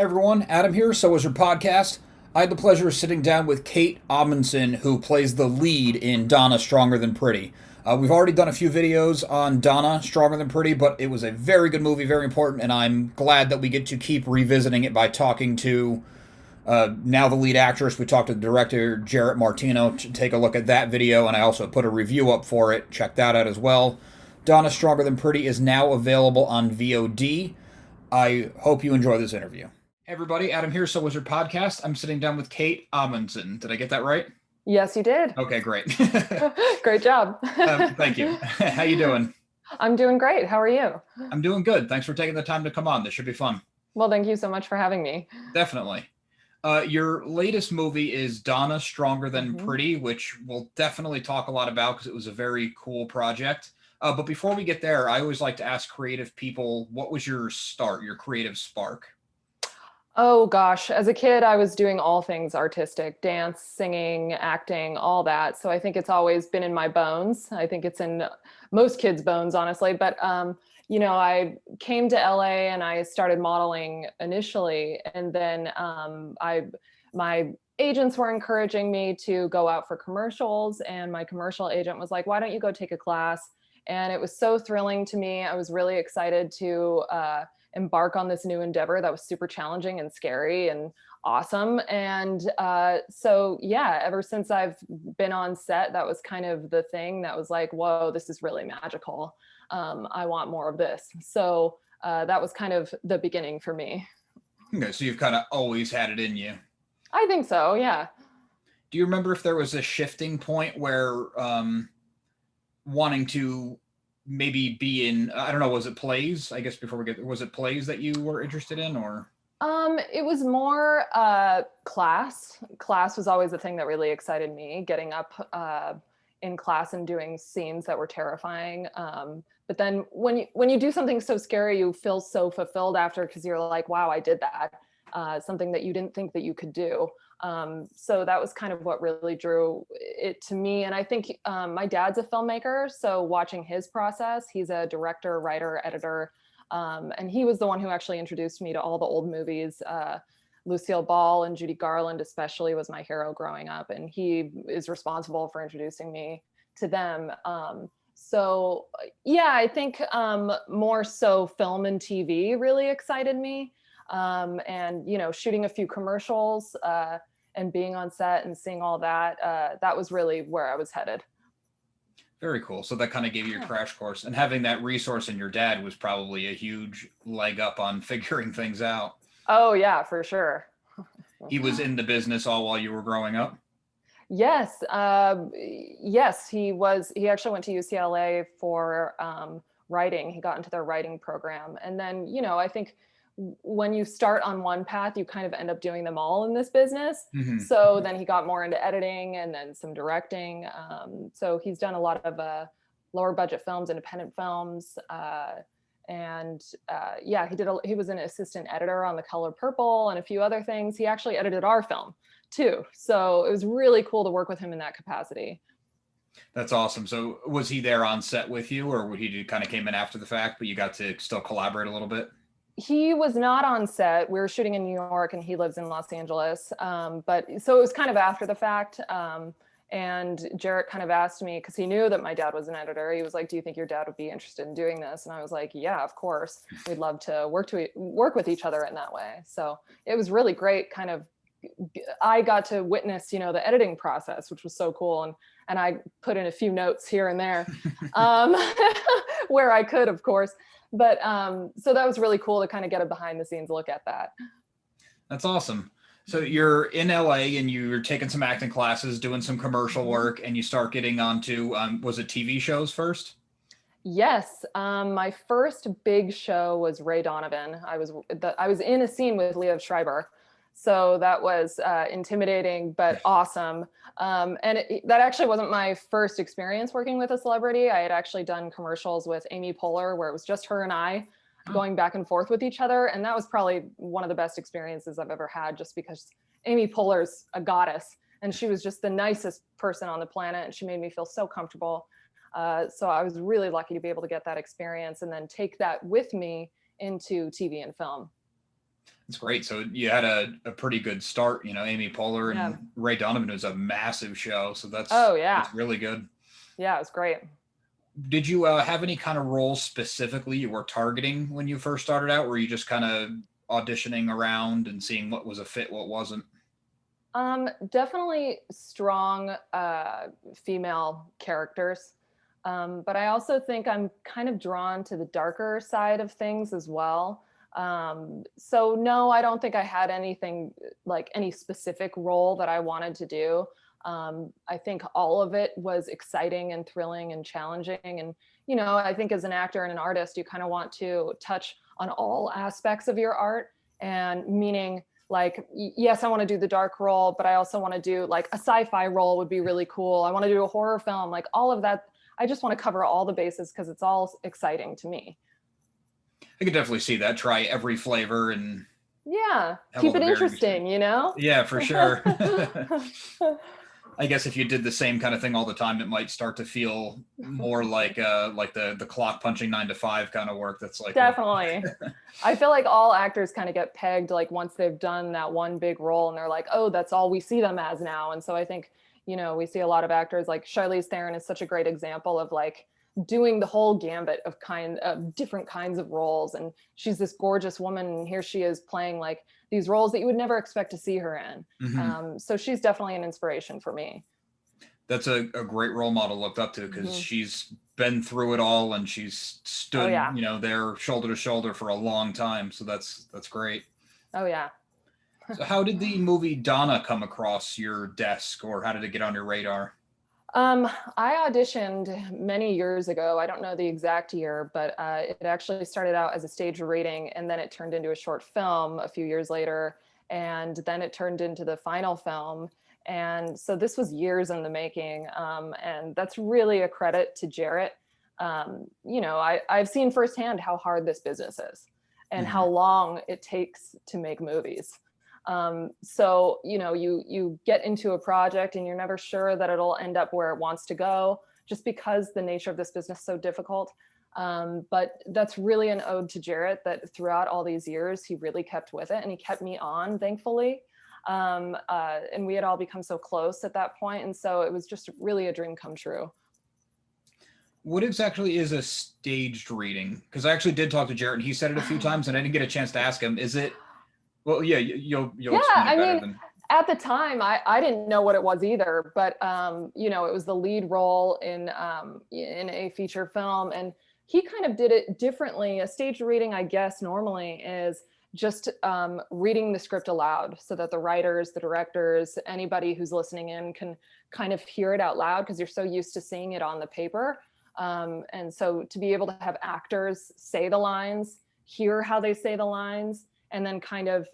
Everyone, Adam here, So Is Your Podcast. I had the pleasure of sitting down with Kate Amundsen, who plays the lead in Donna Stronger Than Pretty. We've already done a few videos on Donna Stronger Than Pretty, but it was a very good movie, very important, and I'm glad that we get to keep revisiting it by talking to now the lead actress. We talked to the director, Jarrett Martino, to take a look at that video, and I also put a review up for it. Check that out as well. Donna Stronger Than Pretty is now available on VOD. I hope you enjoy this interview. Hey everybody, Adam here, So Wizard Podcast. I'm sitting down with Kate Amundsen. Did I get that right? Yes, you did. Okay, great. Great job. Thank you. How you doing? I'm doing great. How are you? I'm doing good. Thanks for taking the time to come on. This should be fun. Well, thank you so much for having me. Definitely. Your latest movie is Donna Stronger Than Pretty, which we'll definitely talk a lot about because it was a very cool project. But before we get there, I always like to ask creative people, what was your start, your creative spark? Oh gosh, as a kid, I was doing all things artistic, dance, singing, acting, all that. So I think it's always been in my bones. I think it's in most kids' bones, honestly. But I came to LA and I started modeling initially, and then my agents were encouraging me to go out for commercials, and my commercial agent was like, "Why don't you go take a class?" And it was so thrilling to me. I was really excited to embark on this new endeavor that was super challenging and scary and awesome. And ever since I've been on set, that was kind of the thing that was like, whoa, this is really magical. I want more of this. So that was kind of the beginning for me. Okay, so you've kind of always had it in you. I think so, yeah. Do you remember if there was a shifting point where wanting to maybe be in, I don't know, was it plays? I guess before we get, was it plays that you were interested in, or? It was more class. Class was always the thing that really excited me, getting up in class and doing scenes that were terrifying. But then when you do something so scary, you feel so fulfilled after, because you're like, wow, I did that. Something that you didn't think that you could do. So that was kind of what really drew it to me. And I think my dad's a filmmaker, so watching his process, he's a director, writer, editor, and he was the one who actually introduced me to all the old movies. Lucille Ball and Judy Garland especially was my hero growing up, and he is responsible for introducing me to them. I think more so film and TV really excited me. And shooting a few commercials and being on set and seeing all that, that was really where I was headed. Very cool. So that kind of gave you your crash course, and having that resource in your dad was probably a huge leg up on figuring things out. Oh yeah, for sure. He was in the business all while you were growing up? Yes. Yes, he was. He actually went to UCLA for writing. He got into their writing program. And then, I think when you start on one path, you kind of end up doing them all in this business. Mm-hmm. So then he got more into editing and then some directing. So he's done a lot of lower budget films, independent films. He was an assistant editor on The Color Purple and a few other things. He actually edited our film too. So it was really cool to work with him in that capacity. That's awesome. So was he there on set with you, or he kind of came in after the fact, but you got to still collaborate a little bit? He was not on set. We were shooting in New York and he lives in Los Angeles. But so it was kind of after the fact. And Jarrett kind of asked me, because he knew that my dad was an editor. He was like, "Do you think your dad would be interested in doing this?" And I was like, "Yeah, of course. We'd love to work with each other in that way." So it was really great. Kind of, I got to witness, the editing process, which was so cool. And I put in a few notes here and there, where I could, of course. But so that was really cool to kind of get a behind the scenes look at that. That's awesome. So you're in LA and you're taking some acting classes, doing some commercial work, and you start getting onto, was it TV shows first? Yes. My first big show was Ray Donovan. I was in a scene with Liev Schreiber. So that was intimidating, but awesome. That actually wasn't my first experience working with a celebrity. I had actually done commercials with Amy Poehler where it was just her and I going back and forth with each other. And that was probably one of the best experiences I've ever had, just because Amy Poehler's a goddess and she was just the nicest person on the planet. And she made me feel so comfortable. So I was really lucky to be able to get that experience and then take that with me into TV and film. That's great. So you had a pretty good start. You know, Amy Poehler Yeah. and Ray Donovan was a massive show. So Oh yeah. that's really good. Yeah, it was great. Did you have any kind of roles specifically you were targeting when you first started out? Were you just kind of auditioning around and seeing what was a fit, what wasn't? Definitely strong female characters. But I also think I'm kind of drawn to the darker side of things as well. So no, I don't think I had anything like any specific role that I wanted to do. I think all of it was exciting and thrilling and challenging. And, you know, I think as an actor and an artist, you kind of want to touch on all aspects of your art, and meaning like, yes, I want to do the dark role, but I also want to do like a sci-fi role would be really cool. I want to do a horror film, like all of that. I just want to cover all the bases because it's all exciting to me. I could definitely see that. Try every flavor and Yeah, have all keep the it various. interesting, you know? Yeah, for sure. I guess if you did the same kind of thing all the time, it might start to feel more like the clock punching 9 to 5 kind of work. That's like Definitely. I feel like all actors kind of get pegged like once they've done that one big role and they're like, oh, that's all we see them as now. And so I think, you know, we see a lot of actors like Charlize Theron is such a great example of like doing the whole gambit of different kinds of roles. And she's this gorgeous woman, and here she is playing like these roles that you would never expect to see her in. Mm-hmm. So she's definitely an inspiration for me. That's a great role model looked up to, because she's been through it all and she's stood, Oh yeah. you know, there shoulder to shoulder for a long time. So that's great. Oh yeah. So how did the movie Donna come across your desk, or how did it get on your radar? I auditioned many years ago. I don't know the exact year, but it actually started out as a stage reading, and then it turned into a short film a few years later, and then it turned into the final film. And so this was years in the making, and that's really a credit to Jarrett. You know, I've seen firsthand how hard this business is and how long it takes to make movies. So, you know, you get into a project and you're never sure that it'll end up where it wants to go, just because the nature of this business is so difficult. But that's really an ode to Jarrett, that throughout all these years, he really kept with it and he kept me on, thankfully. And we had all become so close at that point. And so it was just really a dream come true. What exactly is a staged reading? Because I actually did talk to Jarrett and he said it a few times and I didn't get a chance to ask him. Is it, well, yeah, you'll Yeah, explain it I better mean, than... at the time, I didn't know what it was either, but you know, it was the lead role in a feature film, and he kind of did it differently. A staged reading, I guess, normally is just reading the script aloud so that the writers, the directors, anybody who's listening in can kind of hear it out loud, because you're so used to seeing it on the paper. And so to be able to have actors say the lines, hear how they say the lines, and then kind of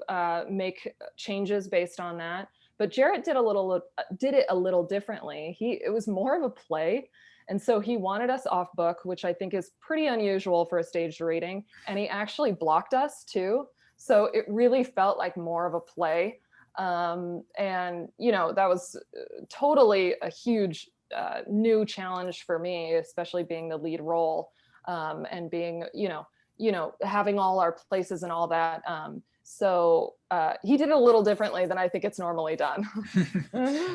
make changes based on that. But Jarrett did it a little differently. It was more of a play. And so he wanted us off book, which I think is pretty unusual for a staged reading. And he actually blocked us too. So it really felt like more of a play. And, you know, that was totally a huge new challenge for me, especially being the lead role, and being, having all our places and all that. So he did it a little differently than I think it's normally done.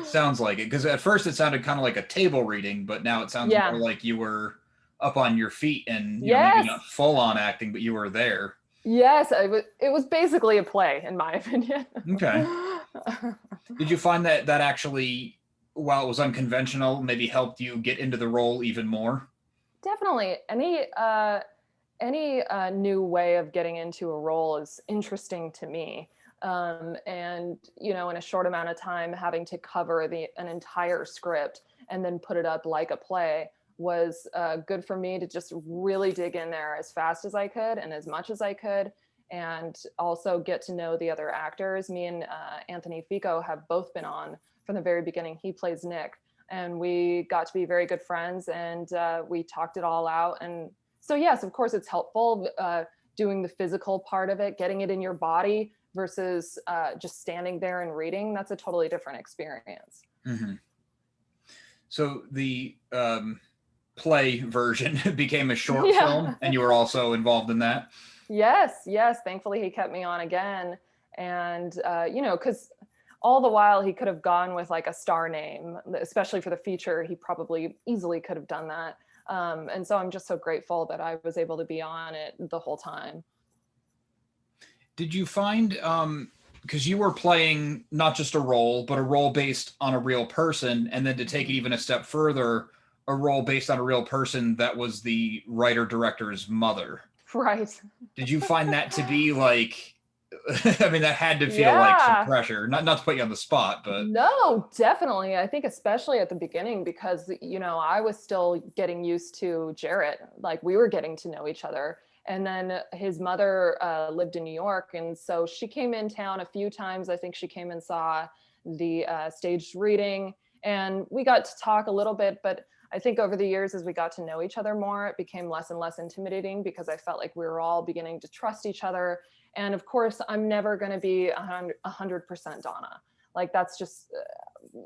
Sounds like it, because at first it sounded kind of like a table reading, but now it sounds more like you were up on your feet and maybe not full on acting, but you were there. Yes, it was basically a play, in my opinion. Okay. Did you find that actually, while it was unconventional, maybe helped you get into the role even more? Definitely. Any new way of getting into a role is interesting to me. And, in a short amount of time, having to cover an entire script and then put it up like a play was good for me to just really dig in there as fast as I could and as much as I could, and also get to know the other actors. Me and Anthony Fico have both been on from the very beginning. He plays Nick, and we got to be very good friends, and we talked it all out. And so, yes, of course, it's helpful doing the physical part of it, getting it in your body versus just standing there and reading. That's a totally different experience. Mm-hmm. So the play version became a short film, and you were also involved in that? Yes. Thankfully, he kept me on again. And, because all the while he could have gone with like a star name, especially for the feature. He probably easily could have done that. And so I'm just so grateful that I was able to be on it the whole time. Did you find, because you were playing not just a role, but a role based on a real person, and then to take it even a step further, a role based on a real person that was the writer director's mother. Right. Did you find that to be like, I mean, that had to feel like some Yeah. pressure, not to put you on the spot, but No, definitely. I think especially at the beginning because, I was still getting used to Jarrett. Like we were getting to know each other. And then his mother lived in New York. And so she came in town a few times. I think she came and saw the staged reading and we got to talk a little bit. But I think over the years, as we got to know each other more, it became less and less intimidating because I felt like we were all beginning to trust each other. And of course, I'm never going to be 100% Donna. Like that's just,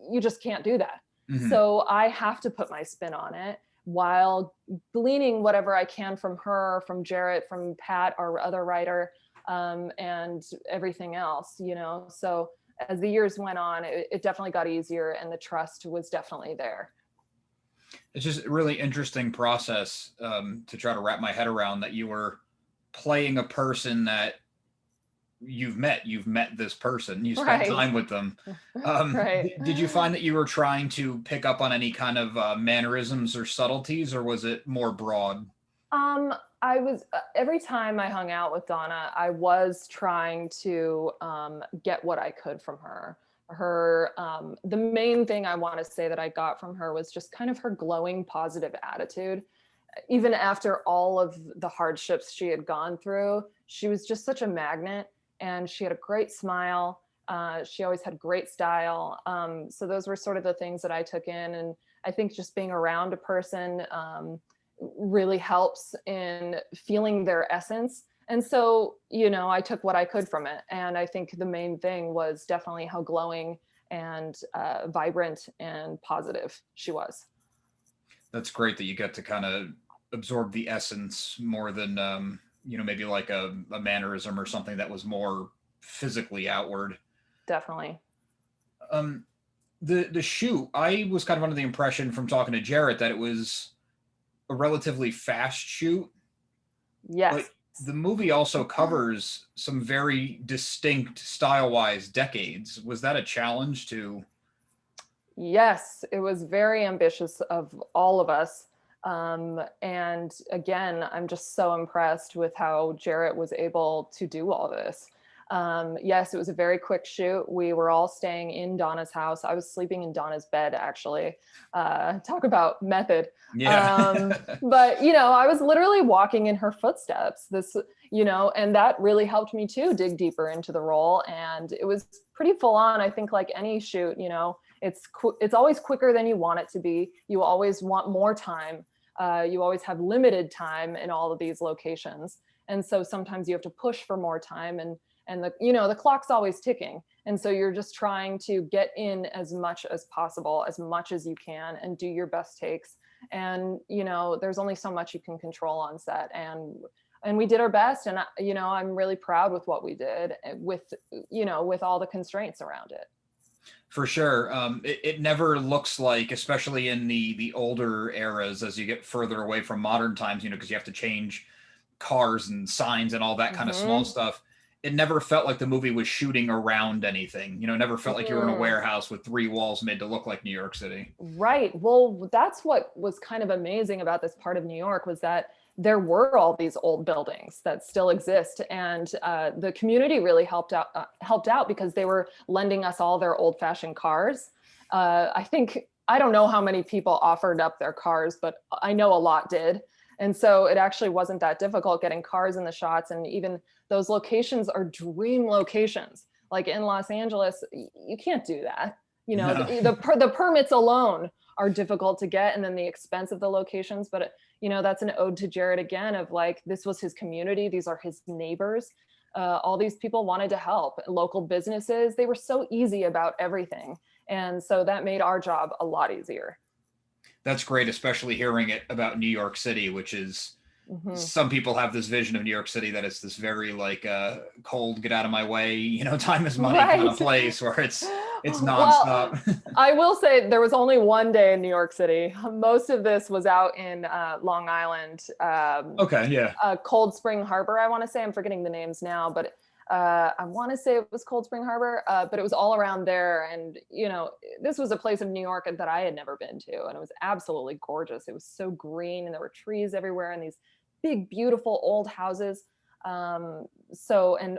you just can't do that. mm-hmm. So I have to put my spin on it while gleaning whatever I can from her, from Jarrett, from Pat, our other writer, and everything else, So as the years went on, it definitely got easier and the trust was definitely there. It's just a really interesting process to try to wrap my head around that you were playing a person that you've met this person, you spent Right. time with them. Right. Did you find that you were trying to pick up on any kind of mannerisms or subtleties, or was it more broad? I was every time I hung out with Donna, I was trying to get what I could from her. The main thing I want to say that I got from her was just kind of her glowing positive attitude. Even after all of the hardships she had gone through, she was just such a magnet and she had a great smile. She always had great style. So those were sort of the things that I took in. And I think just being around a person really helps in feeling their essence. And so, I took what I could from it. And I think the main thing was definitely how glowing and vibrant and positive she was. That's great that you get to kind of absorb the essence more than maybe like a mannerism or something that was more physically outward. Definitely. The shoot, I was kind of under the impression from talking to Jarrett that it was a relatively fast shoot. Yes. But the movie also covers some very distinct style-wise decades. Was that a challenge to? Yes, it was very ambitious of all of us. And again, I'm just so impressed with how Jarrett was able to do all this. Yes, it was a very quick shoot. We were all staying in Donna's house. I was sleeping in Donna's bed, actually. Talk about method. Yeah. But, I was literally walking in her footsteps. And that really helped me too dig deeper into the role. And it was pretty full on. I think like any shoot, it's always quicker than you want it to be. You always want more time. You always have limited time in all of these locations. And so sometimes you have to push for more time and the clock's always ticking. And so you're just trying to get in as much as possible, as much as you can, and do your best takes. And, there's only so much you can control on set. And we did our best. And, I'm really proud with what we did with all the constraints around it. For sure. It never looks like, especially in the older eras, as you get further away from modern times, because you have to change cars and signs and all that kind of small stuff. It never felt like the movie was shooting around anything. It never felt like you were in a warehouse with 3 walls made to look like New York City. Right. Well, that's what was kind of amazing about this part of New York was that there were all these old buildings that still exist, and the community really helped out because they were lending us all their old-fashioned cars. I don't know how many people offered up their cars, but I know a lot did. And so it actually wasn't that difficult getting cars in the shots. And even those locations are dream locations. Like in Los Angeles, you can't do that. No. The permits alone are difficult to get, and then the expense of the locations. But that's an ode to Jarrett again of like, this was his community. These are his neighbors. All these people wanted to help. Local businesses, they were so easy about everything. And so that made our job a lot easier. That's great, especially hearing it about New York City, which is Hmm. some people have this vision of New York City that it's this very like cold, get out of my way, time is money kind Right. of place where it's Well, nonstop. I will say there was only one day in New York City. Most of this was out in Long Island, Okay, yeah. Cold Spring Harbor, I want to say. I'm forgetting the names now, but I want to say it was Cold Spring Harbor, but it was all around there. And, this was a place of New York that I had never been to. And it was absolutely gorgeous. It was so green and there were trees everywhere and these big, beautiful old houses. And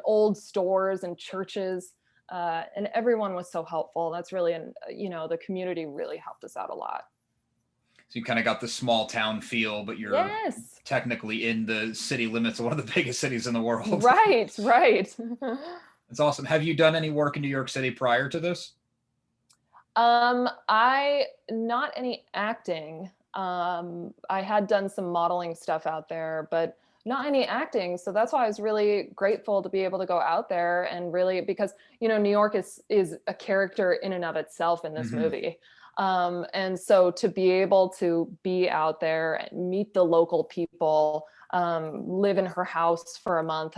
old stores and churches. And everyone was so helpful. That's really, the community really helped us out a lot. So you kind of got the small town feel, but you're Yes. technically in the city limits of one of the biggest cities in the world. Right, right. It's awesome. Have you done any work in New York City prior to this? I not any acting. I had done some modeling stuff out there, but not any acting. So that's why I was really grateful to be able to go out there and really, because New York is a character in and of itself in this Hmm. movie. And so to be able to be out there and meet the local people, live in her house for a month,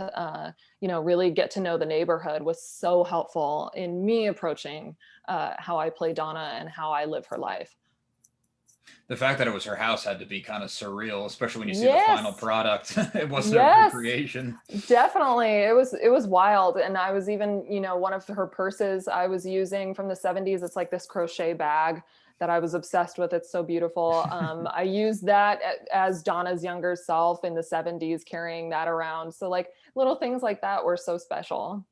really get to know the neighborhood was so helpful in me approaching how I play Donna and how I live her life. The fact that it was her house had to be kind of surreal, especially when you see the final Yes, product. It wasn't a yes, recreation. definitely. It was wild. And I was even, one of her purses I was using from the 70s. It's like this crochet bag that I was obsessed with. It's so beautiful. I used that as Donna's younger self in the 70s, carrying that around. So like little things like that were so special.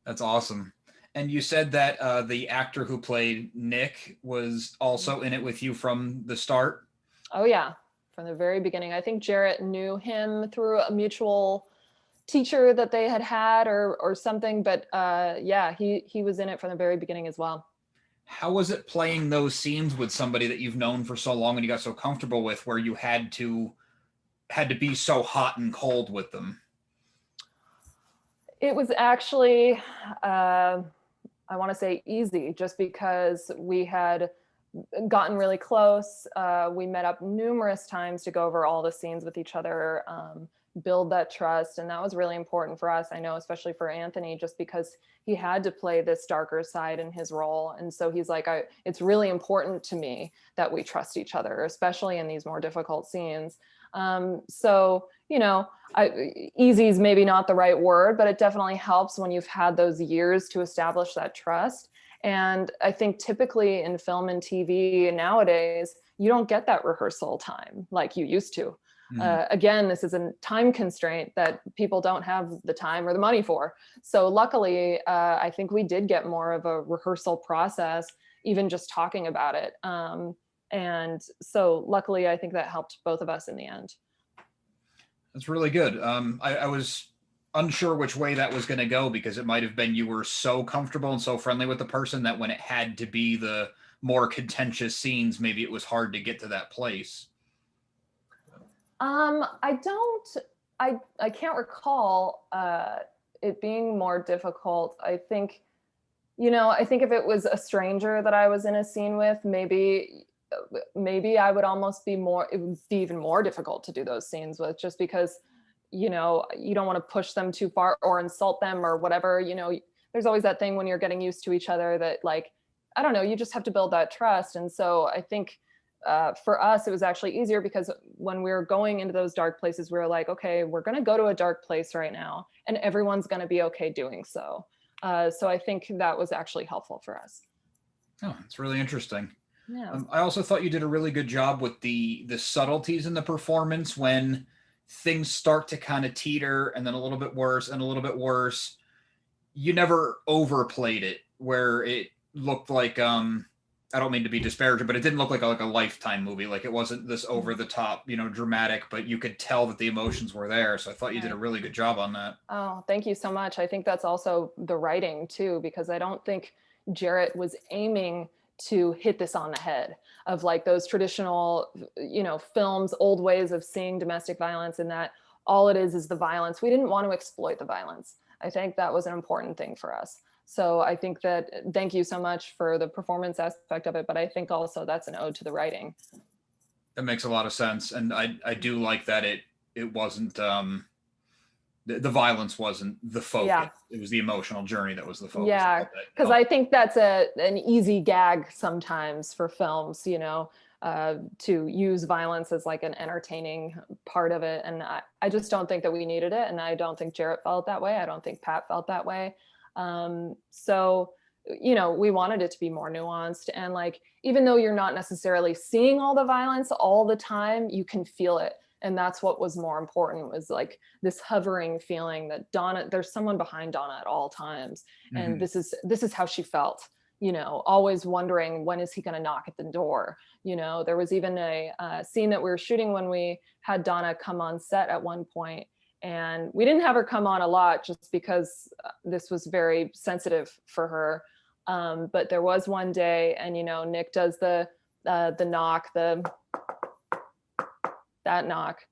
That's awesome. And you said that the actor who played Nick was also in it with you from the start. Oh yeah, from the very beginning. I think Jarrett knew him through a mutual teacher that they had or something. But yeah, he was in it from the very beginning as well. How was it playing those scenes with somebody that you've known for so long and you got so comfortable with, where you had to be so hot and cold with them? It was actually, I want to say easy, just because we had gotten really close. We met up numerous times to go over all the scenes with each other, build that trust. And that was really important for us. I know, especially for Anthony, just because he had to play this darker side in his role. And so he's like, it's really important to me that we trust each other, especially in these more difficult scenes. So, easy is maybe not the right word, but it definitely helps when you've had those years to establish that trust. And I think typically in film and TV nowadays, you don't get that rehearsal time like you used to. Mm. Again, this is a time constraint that people don't have the time or the money for. So luckily, I think we did get more of a rehearsal process, even just talking about it. And so luckily, I think that helped both of us in the end. That's really good. I was unsure which way that was going to go, because it might have been you were so comfortable and so friendly with the person that when it had to be the more contentious scenes, maybe it was hard to get to that place. I don't, I can't recall it being more difficult. I think if it was a stranger that I was in a scene with, maybe I would almost be more, it would be even more difficult to do those scenes with, just because, you don't want to push them too far or insult them or whatever. There's always that thing when you're getting used to each other that, like, I don't know, you just have to build that trust. And so I think for us, it was actually easier because when we were going into those dark places, we were like, okay, we're going to go to a dark place right now, and everyone's going to be okay doing so. So I think that was actually helpful for us. Oh, it's really interesting. Yeah. I also thought you did a really good job with the subtleties in the performance when things start to kind of teeter and then a little bit worse and a little bit worse. You never overplayed it where it looked like I don't mean to be disparaging, but it didn't look like a Lifetime movie. Like it wasn't this over the top, dramatic, but you could tell that the emotions were there. So I thought you did a Right. really good job on that. Oh, thank you so much. I think that's also the writing too, because I don't think Jarrett was aiming to hit this on the head of like those traditional, films, old ways of seeing domestic violence, and that all it is the violence. We didn't want to exploit the violence. I think that was an important thing for us. So I think that, thank you so much for the performance aspect of it, but I think also that's an ode to the writing. That makes a lot of sense. And I do like that it wasn't the violence wasn't the focus. Yeah. It was the emotional journey that was the focus. Yeah, because I think that's an easy gag sometimes for films, to use violence as like an entertaining part of it. And I just don't think that we needed it. And I don't think Jarrett felt that way. I don't think Pat felt that way. So, we wanted it to be more nuanced. And like, even though you're not necessarily seeing all the violence all the time, you can feel it. And that's what was more important, was like this hovering feeling that Donna, there's someone behind Donna at all times. And Mhm. this is how she felt, always wondering, when is he going to knock at the door? There was even a scene that we were shooting when we had Donna come on set at one point, and we didn't have her come on a lot just because this was very sensitive for her. But there was one day, and Nick does the knock, that knock,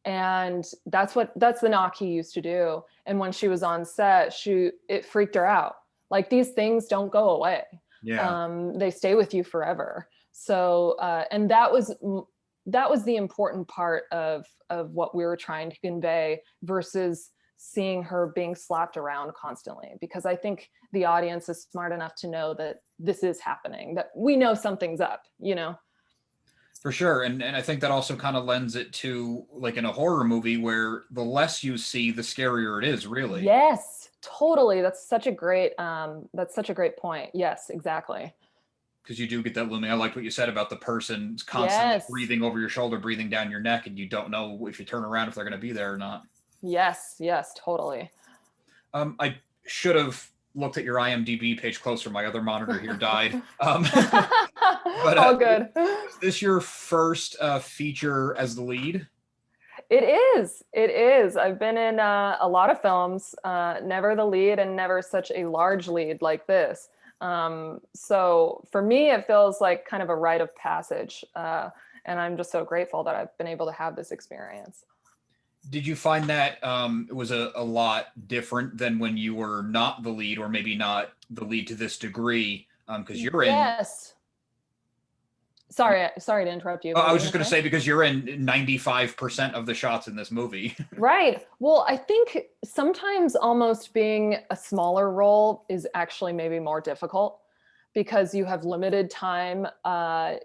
and that's the knock he used to do. And when she was on set, it freaked her out. Like, these things don't go away. Yeah. They stay with you forever. So and that was the important part of what we were trying to convey, versus seeing her being slapped around constantly, because I think the audience is smart enough to know that this is happening, that we know something's up. For sure. And I think that also kind of lends it to, like, in a horror movie where the less you see, the scarier it is, really. Yes, totally. That's such a great point. Yes, exactly. Because you do get that looming. I liked what you said about the person constantly Yes. breathing over your shoulder, breathing down your neck, and you don't know if you turn around if they're going to be there or not. Yes, yes, totally. I should have looked at your IMDb page closer. My other monitor here died. But All good. was this your first feature as the lead? It is. It is. I've been in a lot of films, never the lead, and never such a large lead like this. So for me, it feels like kind of a rite of passage. And I'm just so grateful that I've been able to have this experience. Did you find that it was a lot different than when you were not the lead, or maybe not the lead to this degree? Because you're in. Yes. Sorry to interrupt you. Oh, What I were was you just gonna going to say? say, because you're in 95% of the shots in this movie. Right. Well, I think sometimes almost being a smaller role is actually maybe more difficult, because you have limited time, to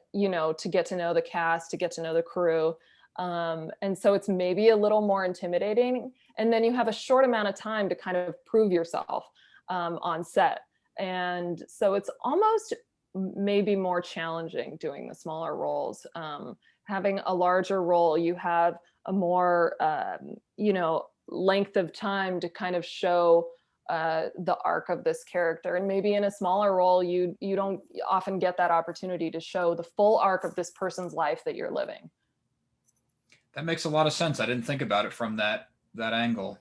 get to know the cast, to get to know the crew. And so it's maybe a little more intimidating. And then you have a short amount of time to kind of prove yourself on set. And so it's almost maybe more challenging doing the smaller roles. Having a larger role, you have a more, length of time to kind of show the arc of this character. And maybe in a smaller role, you don't often get that opportunity to show the full arc of this person's life that you're living. That makes a lot of sense. I didn't think about it from that angle.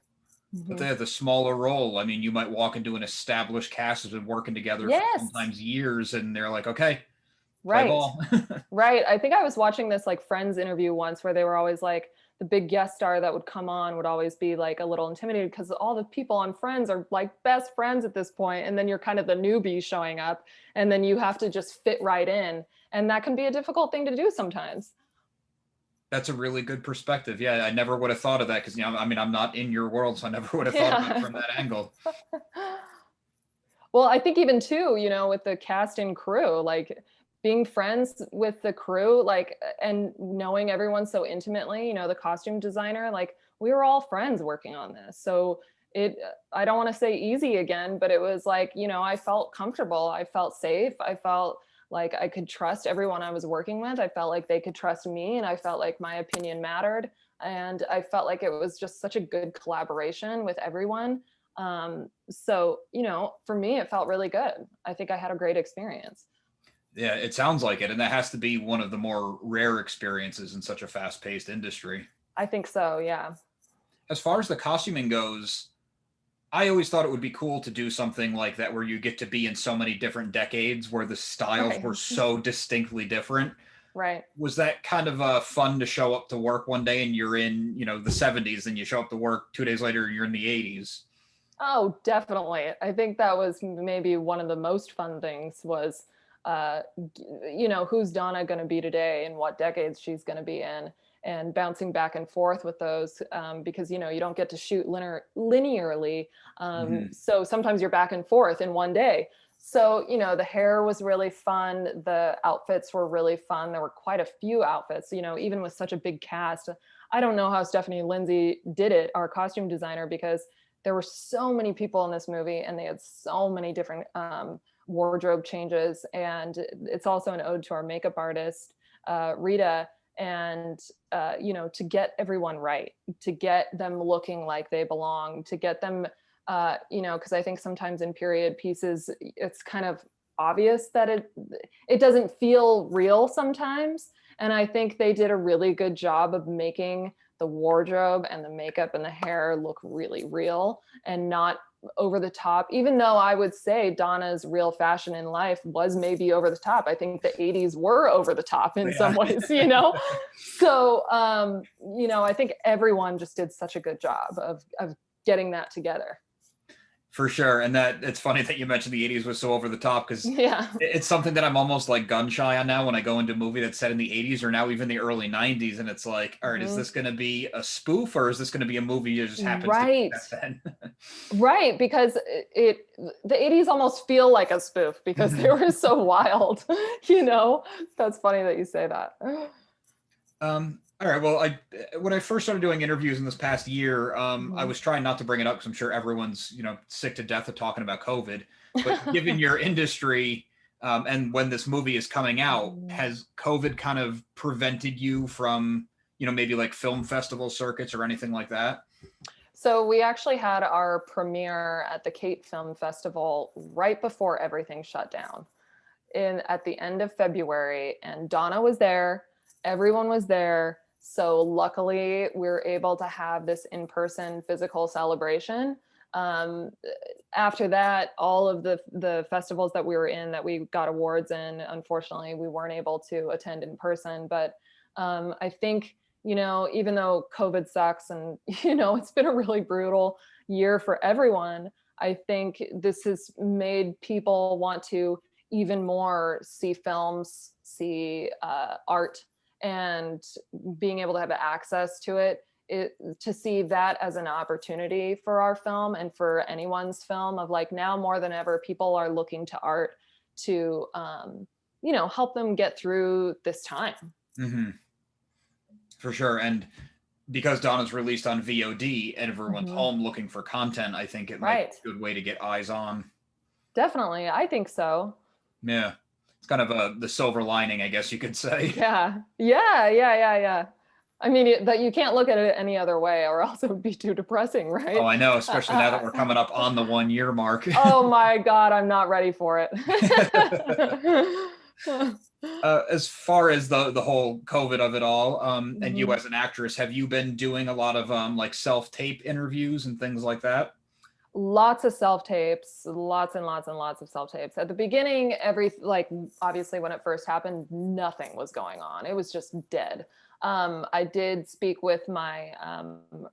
But Mm-hmm. they have the smaller role. I mean, you might walk into an established cast that's been working together for Yes. sometimes years, and they're like, "Okay, play Right. ball." Right. I think I was watching this like Friends interview once, where they were always like, the big guest star that would come on would always be like a little intimidated, because all the people on Friends are like best friends at this point, and then you're kind of the newbie showing up, and then you have to just fit right in, and that can be a difficult thing to do sometimes. That's a really good perspective. Yeah, I never would have thought of that, because I mean, I'm not in your world, so I never would have thought about it Yeah. from that angle. Well, I think even too, with the cast and crew, like being friends with the crew, like, and knowing everyone so intimately, the costume designer, like we were all friends working on this. So I don't want to say easy again, but it was like, I felt comfortable. I felt safe. I felt like I could trust everyone I was working with. I felt like they could trust me, and I felt like my opinion mattered. And I felt like it was just such a good collaboration with everyone. So, for me, it felt really good. I think I had a great experience. Yeah, it sounds like it, and that has to be one of the more rare experiences in such a fast-paced industry. I think so, yeah. As far as the costuming goes, I always thought it would be cool to do something like that, where you get to be in so many different decades, where the styles Right. were so distinctly different. Right. Was that kind of fun to show up to work one day and you're in, the 70s, and you show up to work 2 days later and you're in the 80s? Oh, definitely. I think that was maybe one of the most fun things, was, who's Donna going to be today and what decades she's going to be in. and bouncing back and forth with those, because, you know, you don't get to shoot linearly. So sometimes you're back and forth in one day. So, you know, the hair was really fun. The outfits were really fun. There were quite a few outfits, you know, even with such a big cast. I don't know how Stephanie Lindsay did it, our costume designer, because there were so many people in this movie and they had so many different wardrobe changes. And it's also an ode to our makeup artist, Rita. And, you know, to get everyone right, to get them looking like they belong, to get them, you know, because I think sometimes in period pieces, it's kind of obvious that it doesn't feel real sometimes. And I think they did a really good job of making the wardrobe and the makeup and the hair look really real and not over the top, even though I would say Donna's real fashion in life was maybe over the top. I think the 80s were over the top in some ways, you know? So, you know, I think everyone just did such a good job of getting that together. For sure. And that it's funny that you mentioned the 80s was so over the top, because yeah, it's something that I'm almost like gun shy on now when I go into a movie that's set in the 80s or now even the early 90s. And it's like, all right, is this going to be a spoof or is this going to be a movie that just happens to be set then? Right, because the 80s almost feel like a spoof because they were so wild, you know? That's funny that you say that. All right. Well, when I first started doing interviews in this past year, I was trying not to bring it up because I'm sure everyone's, you know, sick to death of talking about COVID. But given your industry and when this movie is coming out, has COVID kind of prevented you from, you know, maybe like film festival circuits or anything like that? So we actually had our premiere at the Cape Film Festival right before everything shut down at the end of February, and Donna was there, everyone was there. So luckily we were able to have this in-person physical celebration. After that, all of the festivals that we were in that we got awards in, unfortunately, we weren't able to attend in person. But I think, you know, even though COVID sucks and, you know, it's been a really brutal year for everyone, I think this has made people want to even more see films, see art, and being able to have access to it, to see that as an opportunity for our film and for anyone's film, of like, now more than ever, people are looking to art to, you know, help them get through this time. For sure. And because Donna's released on VOD and everyone's home looking for content, I think it might be a good way to get eyes on. Definitely. I think so. Yeah. It's kind of the silver lining, I guess you could say. Yeah. I mean, that you can't look at it any other way or else it would be too depressing, right? Oh, I know, especially now that we're coming up on the 1 year mark. Oh my God, I'm not ready for it. As far as the whole COVID of it all, and you as an actress, have you been doing a lot of like self-tape interviews and things like that? Lots of self-tapes, lots and lots and lots of self-tapes. At the beginning, like obviously when it first happened, nothing was going on. It was just dead. I did speak with my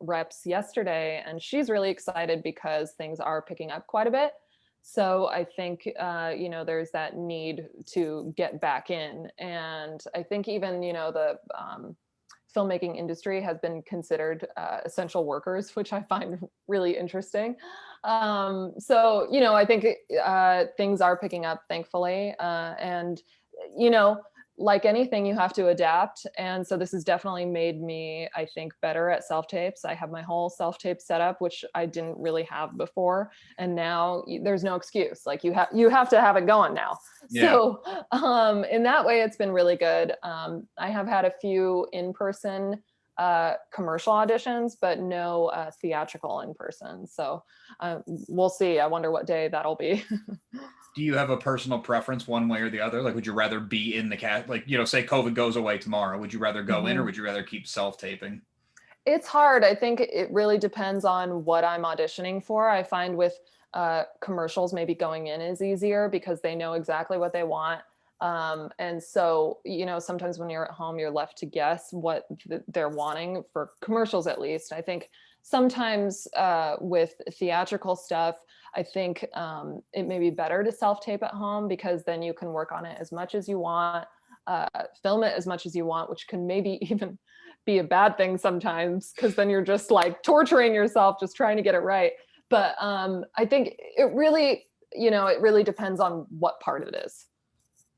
reps yesterday, and she's really excited because things are picking up quite a bit. So I think, you know, there's that need to get back in. And I think even, you know, the filmmaking industry has been considered essential workers, which I find really interesting. So, you know, I think things are picking up, thankfully. And, you know, like anything, you have to adapt. And so this has definitely made me, I think, better at self-tapes. I have my whole self-tape setup, which I didn't really have before. And now there's no excuse. Like you have to have it going now. Yeah. So in that way, it's been really good. I have had a few in-person commercial auditions, but no theatrical in person. So we'll see. I wonder what day that'll be. Do you have a personal preference one way or the other? Like, would you rather be in the cast? Like, you know, say COVID goes away tomorrow. Would you rather go in or would you rather keep self-taping? It's hard. I think it really depends on what I'm auditioning for. I find with commercials, maybe going in is easier because they know exactly what they want. And so, you know, sometimes when you're at home, you're left to guess what they're wanting for commercials, at least. I think sometimes with theatrical stuff, I think it may be better to self-tape at home because then you can work on it as much as you want. film it as much as you want, which can maybe even be a bad thing sometimes, because then you're just like torturing yourself just trying to get it right. But I think it really, it really depends on what part it is.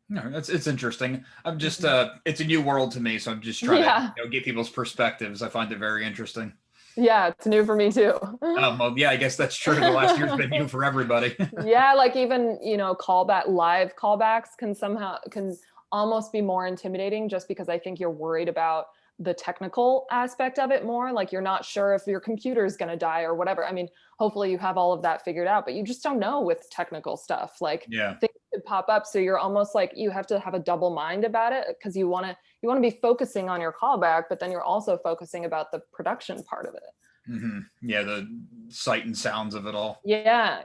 No, it's interesting. I'm just it's a new world to me, so I'm just trying to get people's perspectives. I find it very interesting. Yeah, it's new for me too. Well, yeah, I guess that's true. The last year's been new for everybody. Yeah, like even live callbacks can almost be more intimidating, just because I think you're worried about the technical aspect of it more. Like, you're not sure if your computer is going to die or whatever. I mean, hopefully you have all of that figured out, but you just don't know with technical stuff. Like, things could pop up, so you're almost like you have to have a double mind about it, because you want to be focusing on your callback, but then you're also focusing about the production part of it. Mm-hmm. Yeah, the sight and sounds of it all. Yeah.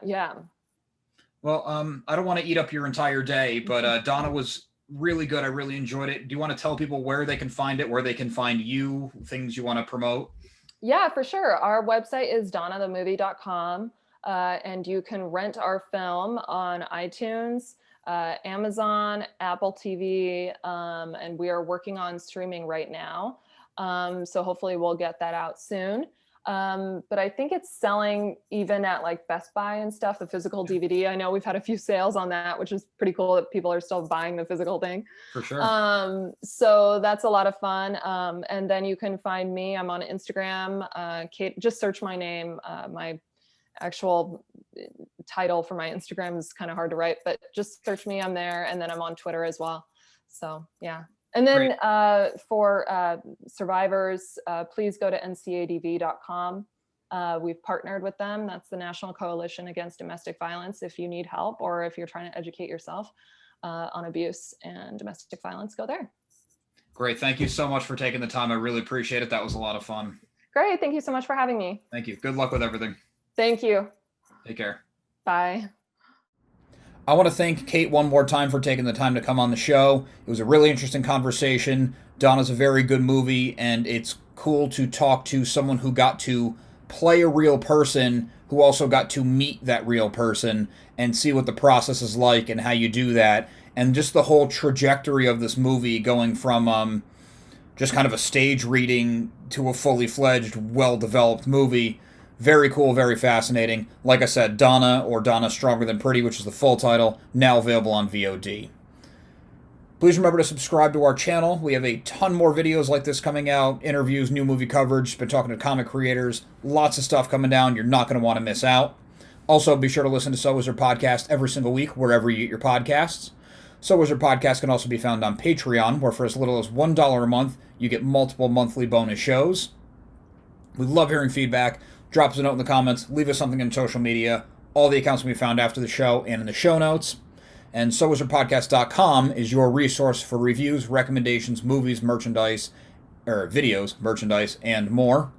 Well, I don't want to eat up your entire day, but Donna was really good. I really enjoyed it. Do you want to tell people where they can find it, where they can find you, things you want to promote? Yeah, for sure. Our website is donnathemovie.com, and you can rent our film on iTunes, Amazon, Apple TV, and we are working on streaming right now. So hopefully we'll get that out soon. But I think it's selling even at like Best Buy and stuff, the physical DVD. I know we've had a few sales on that, which is pretty cool that people are still buying the physical thing. For sure. So that's a lot of fun. And then you can find me. I'm on Instagram. Kate, just search my name. My actual title for my Instagram is kind of hard to write, but just search me. I'm there. And then I'm on Twitter as well. So yeah. And then for survivors, please go to ncadv.com. We've partnered with them. That's the National Coalition Against Domestic Violence. If you need help, or if you're trying to educate yourself on abuse and domestic violence, go there. Great. Thank you so much for taking the time. I really appreciate it. That was a lot of fun. Great. Thank you so much for having me. Thank you. Good luck with everything. Thank you. Take care. Bye. I want to thank Kate one more time for taking the time to come on the show. It was a really interesting conversation. Donna's a very good movie, and it's cool to talk to someone who got to play a real person, who also got to meet that real person and see what the process is like and how you do that. And just the whole trajectory of this movie, going from just kind of a stage reading to a fully fledged, well-developed movie. Very cool, very fascinating. Like I said, Donna, or Donna Stronger Than Pretty, which is the full title, now available on VOD. Please remember to subscribe to our channel. We have a ton more videos like this coming out, interviews, new movie coverage, been talking to comic creators, lots of stuff coming down you're not going to want to miss out. Also, be sure to listen to So Wizard Podcast every single week, wherever you get your podcasts. So Wizard Podcast can also be found on Patreon, where for as little as $1 a month, you get multiple monthly bonus shows. We love hearing feedback. Drop us a note in the comments. Leave us something on social media. All the accounts will be found after the show and in the show notes. And SoWizardPodcast.com is your resource for reviews, recommendations, movies, merchandise, or videos, merchandise, and more.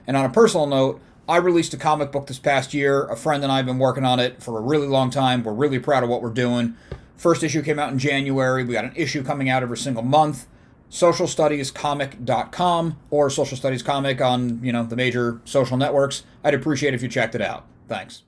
And on a personal note, I released a comic book this past year. A friend and I have been working on it for a really long time. We're really proud of what we're doing. First issue came out in January. We got an issue coming out every single month. socialstudiescomic.com or Social Studies Comic on, the major social networks. I'd appreciate it if you checked it out. Thanks.